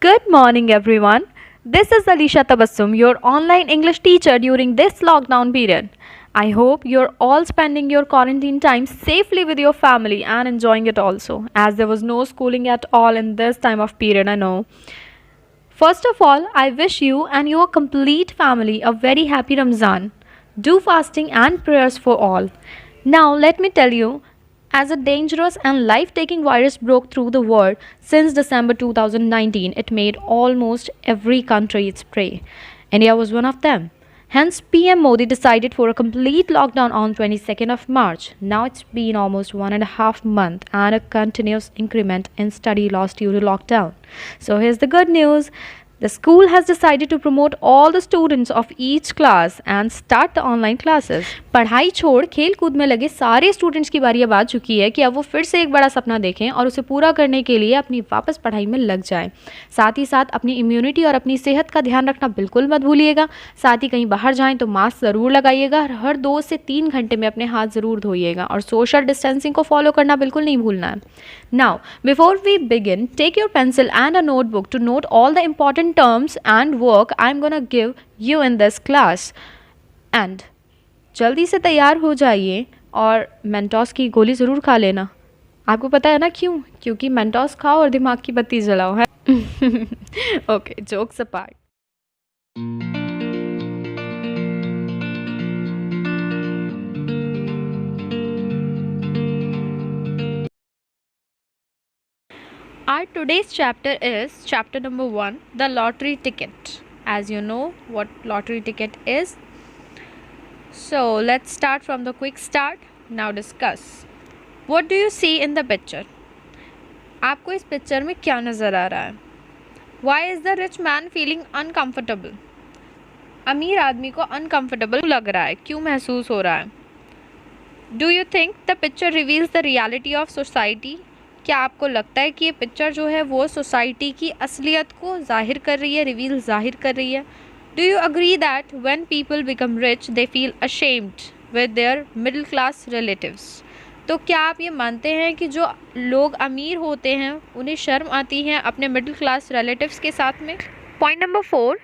Good morning, everyone. This is Alisha Tabassum, your online English teacher during this lockdown period. I hope you're all spending your quarantine time safely with your family and enjoying it also, as there was no schooling at all in this time of period, I know. First of all, I wish you and your complete family a very happy Ramzan. Do fasting and prayers for all. Now, let me tell you, as a dangerous and life taking virus broke through the world since December 2019, it made almost every country its prey. India was one of them. Hence, PM Modi decided for a complete lockdown on 22nd of March. Now it's been almost 1.5 months and a continuous increment in study loss due to lockdown. So here's the good news. The school has decided to promote all the students of each class and start the online classes. पढ़ाई छोड़ खेल कूद में लगे सारे students की बारी अब आ चुकी है कि अब वो फिर से एक बड़ा सपना देखें और उसे पूरा करने के लिए अपनी वापस पढ़ाई में लग जाएं। साथ ही साथ अपनी इम्यूनिटी और अपनी सेहत का ध्यान रखना बिल्कुल मत भूलिएगा। साथ ही कहीं बाहर जाएं तो मास्क ज़रूर लगाइएगा। हर 2 से 3 घंटे में अपने हाथ ज़रूर धोइएगा और सोशल डिस्टेंसिंग को फॉलो करना बिल्कुल नहीं भूलना है। Now, before we begin, take your pencil and a notebook to note all the important terms and work I'm gonna give you in this class. And जल्दी से तैयार हो जाइए और मेंटोस की गोली ज़रूर खा लेना। आपको पता है ना क्यों? क्योंकि मेंटोस खाओ और दिमाग की बत्ती जलाओ है। Okay, jokes apart. Our today's chapter is chapter number 1, the lottery ticket. As you know what lottery ticket is. So let's start from the quick start. Now discuss. What do you see in the picture? आपको इस picture में क्या नज़र आ रहा है? Why is the rich man feeling uncomfortable? अमीर आदमी को uncomfortable लग रहा है, क्यों महसूस हो रहा है? Do you think the picture reveals the reality of society? क्या आपको लगता है कि ये पिक्चर जो है वो सोसाइटी की असलियत को ज़ाहिर कर रही है, रिवील ज़ाहिर कर रही है? Do you agree that when people become rich they feel ashamed with their middle class relatives? तो क्या आप ये मानते हैं कि जो लोग अमीर होते हैं उन्हें शर्म आती है अपने मिडिल क्लास रिलेटिव्स के साथ में? Point number 4,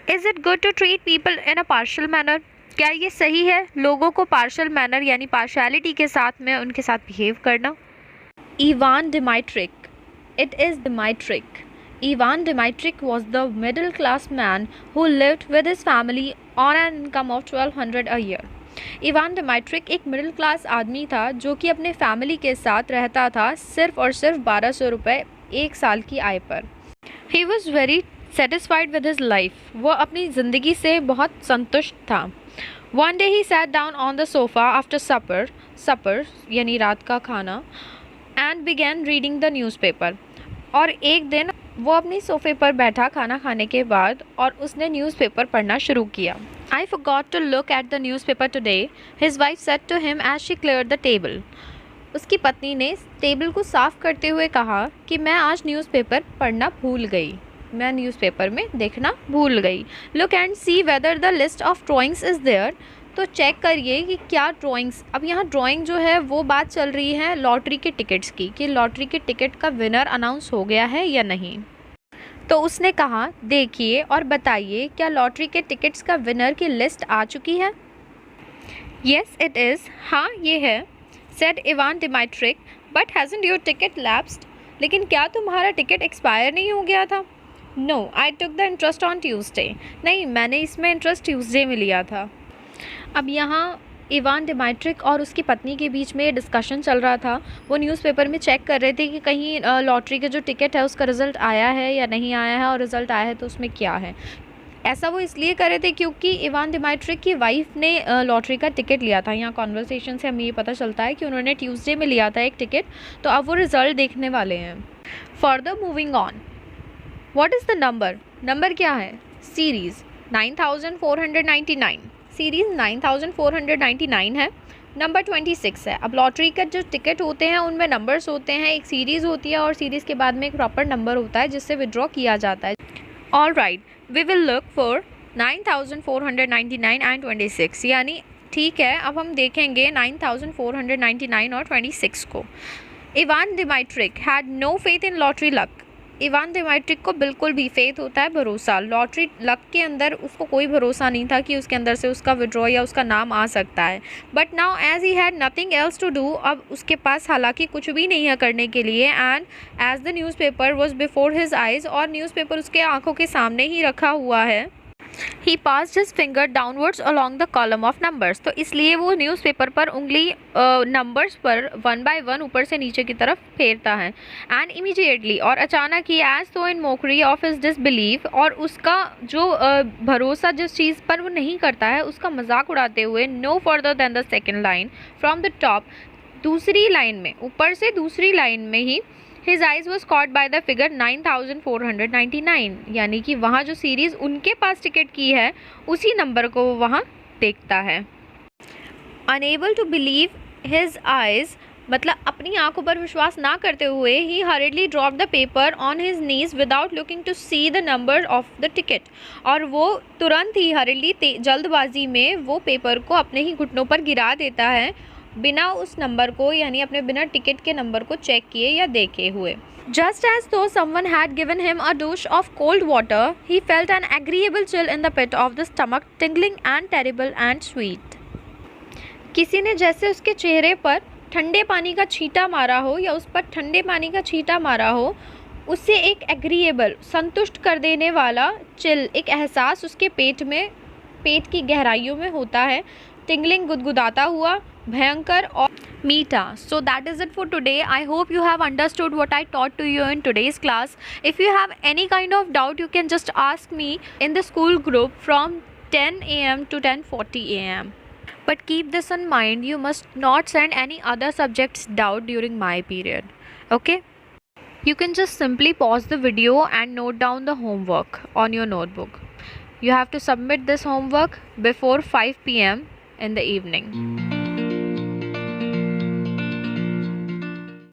is it good to treat people in a partial manner? क्या ये सही है लोगों को पार्शियल मैनर यानी पार्शियलिटी के साथ में उनके साथ बिहेव करना? Ivan Dimitrich. It is Dimitrich. Ivan Dimitrich was the middle class man who lived with his family on an income of 1200 a year. Ivan Dimitrich एक मिडिल क्लास आदमी था जो कि अपने फैमिली के साथ रहता था सिर्फ और सिर्फ 1200 रुपये एक साल की आय पर। He was very satisfied with his life. वो अपनी ज़िंदगी से बहुत संतुष्ट था। One day he sat down on the sofa after supper यानी रात का खाना, and began reading the newspaper. और एक दिन वो अपनी सोफे पर बैठा खाना खाने के बाद और उसने न्यूज़पेपर पढ़ना शुरू किया। I forgot to look at the newspaper today, his wife said to him as she cleared the table. उसकी पत्नी ने टेबल को साफ करते हुए कहा कि मैं आज न्यूज़पेपर पढ़ना भूल गई, मैं न्यूज़पेपर में देखना भूल गई। Look and see whether the list of drawings is there. तो चेक करिए कि क्या ड्राइंग्स, अब यहाँ ड्राइंग जो है वो बात चल रही है लॉटरी के टिकट्स की कि लॉटरी के टिकट का विनर अनाउंस हो गया है या नहीं। तो उसने कहा देखिए और बताइए क्या लॉटरी के टिकट्स का विनर की लिस्ट आ चुकी है? येस इट इज़, हाँ ये है, said Ivan Dmitritch, but hasn't your ticket lapsed? लेकिन क्या तुम्हारा टिकट एक्सपायर नहीं हो गया था? No, I took the interest on Tuesday. नहीं, मैंने इसमें इंटरेस्ट ट्यूसडे में लिया था। अब यहाँ इवान डिमाइट्रिक और उसकी पत्नी के बीच में डिस्कशन चल रहा था। वो न्यूज़पेपर में चेक कर रहे थे कि कहीं लॉटरी का जो टिकट है उसका रिज़ल्ट आया है या नहीं आया है, और रिज़ल्ट आया है तो उसमें क्या है। ऐसा वो इसलिए कर रहे थे क्योंकि इवान डिमाइट्रिक की वाइफ ने लॉटरी का टिकट लिया था। यहाँ कॉन्वर्सेशन से हमें ये पता चलता है कि उन्होंने ट्यूसडे में लिया था एक टिकट, तो अब वो रिज़ल्ट देखने वाले हैं। Further moving on, what is the number क्या है? सीरीज़ 9499, सीरीज़ 9499 है। नंबर 26 है। अब लॉटरी का जो टिकट होते हैं उनमें नंबर्स होते हैं, एक सीरीज़ होती है और सीरीज़ के बाद में एक प्रॉपर नंबर होता है जिससे विड्रॉ किया जाता है। All right, we will look for 9499 and 26, यानी ठीक है, अब हम देखेंगे 9499 और 26 को। Ivan Dmitritch had no faith in lottery luck. Ivan Dmitritch को बिल्कुल भी फेथ होता है भरोसा, लॉटरी लक के अंदर उसको कोई भरोसा नहीं था कि उसके अंदर से उसका विड्रॉ या उसका नाम आ सकता है। But now as he had nothing else to do, अब उसके पास हालांकि कुछ भी नहीं है करने के लिए, and as the newspaper was before his eyes, और न्यूज़पेपर उसके आंखों के सामने ही रखा हुआ है, He passed his finger downwards along the column of numbers। तो इसलिए वो न्यूज़पेपर पर उंगली नंबर्स पर वन बाय वन ऊपर से नीचे की तरफ फेरता है। एंड इमीडिएटली, और अचानक ही, एज तो इन मोकरी ऑफ हिज डिसबिलीफ, और उसका जो भरोसा जिस चीज़ पर वो नहीं करता है उसका मजाक उड़ाते हुए, no further than the second line from the top, दूसरी लाइन में, ऊपर से दूसरी लाइन में ही, His eyes was caught by the figure 9499, यानी कि वहाँ जो सीरीज़ उनके पास टिकट की है उसी नंबर को वो वहाँ देखता है। Unable to believe his eyes, मतलब अपनी आंखों पर विश्वास ना करते हुए, he hurriedly dropped the paper on his knees without looking to see the number of the ticket, और वो तुरंत ही hurriedly जल्दबाजी में वो पेपर को अपने ही घुटनों पर गिरा देता है, बिना उस नंबर को, यानी अपने बिना टिकट के नंबर को चेक किए या देखे हुए। Just as though someone had given him a douche of cold water, he felt an agreeable chill in the pit of the stomach, tingling and terrible and sweet। किसी ने जैसे उसके चेहरे पर ठंडे पानी का छींटा मारा हो, या उस पर ठंडे पानी का छींटा मारा हो, उससे एक एग्रीएबल, संतुष्ट कर देने वाला चिल, एक एहसास उसके पेट में, पेट की गहराइयों में होता है, टिंगलिंग, गुदगुदाता हुआ, भयंकर और मीठा। So that is it for today. I hope you have understood what I taught to you in today's class. If you have any kind of doubt, you can just ask me in the school group from 10 a.m. to 10:40 a.m. But keep this in mind, you must not send any other subjects doubt during my period. Okay? You can just simply pause the video and note down the homework on your notebook. You have to submit this homework before 5 p.m. in the evening.